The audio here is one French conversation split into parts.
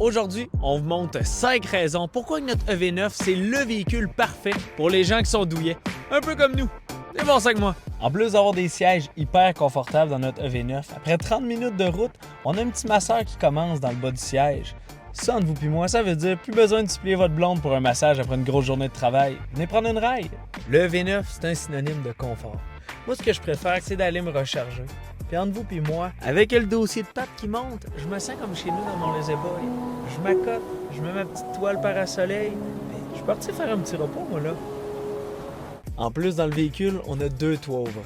Aujourd'hui, on vous montre 5 raisons pourquoi notre EV9, c'est le véhicule parfait pour les gens qui sont douillets. Un peu comme nous. C'est bon ça que moi. En plus d'avoir des sièges hyper confortables dans notre EV9, après 30 minutes de route, on a un petit masseur qui commence dans le bas du siège. Ça, entre vous puis moi, ça veut dire plus besoin de supplier votre blonde pour un massage après une grosse journée de travail. Venez prendre une ride. Le EV9, c'est un synonyme de confort. Moi, ce que je préfère, c'est d'aller me recharger. Puis entre vous puis moi, avec le dossier de pâte qui monte, je me sens comme chez nous dans mon lazy boy. Je m'accote, je mets ma petite toile parasoleil, puis je suis parti faire un petit repos, moi, là. En plus, dans le véhicule, on a 2 toits ouvrants.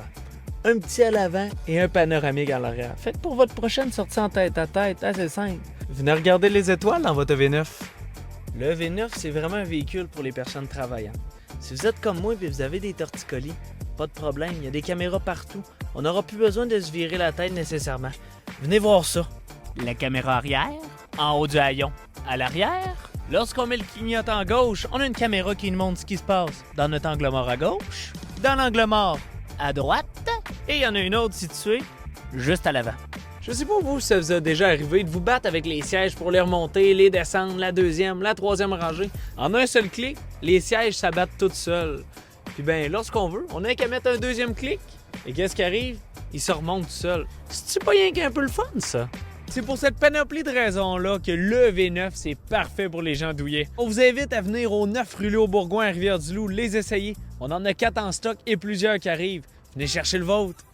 Un petit à l'avant et un panoramique à l'arrière. Fait que pour votre prochaine sortie en tête-à-tête, assez simple. Venez regarder les étoiles dans votre V9. Le V9, c'est vraiment un véhicule pour les personnes travaillantes. Si vous êtes comme moi et vous avez des torticolis, pas de problème, il y a des caméras partout. On n'aura plus besoin de se virer la tête nécessairement. Venez voir ça. La caméra arrière, en haut du haillon. À l'arrière, lorsqu'on met le clignotant à gauche, on a une caméra qui nous montre ce qui se passe dans notre angle mort à gauche, dans l'angle mort à droite, et il y en a une autre située juste à l'avant. Je sais pas vous si ça vous a déjà arrivé de vous battre avec les sièges pour les remonter, les descendre, la deuxième, la troisième rangée. En un seul clic, les sièges s'abattent toutes seuls. Puis ben, lorsqu'on veut, on n'a qu'à mettre un deuxième clic. Et qu'est-ce qui arrive? Il se remonte tout seul. C'est-tu pas rien qu'un peu le fun, ça? C'est pour cette panoplie de raisons-là que le V9, c'est parfait pour les gens douillets. On vous invite à venir au 9 rue Léo-Bourgoin à Rivière-du-Loup les essayer. On en a 4 en stock et plusieurs qui arrivent. Venez chercher le vôtre.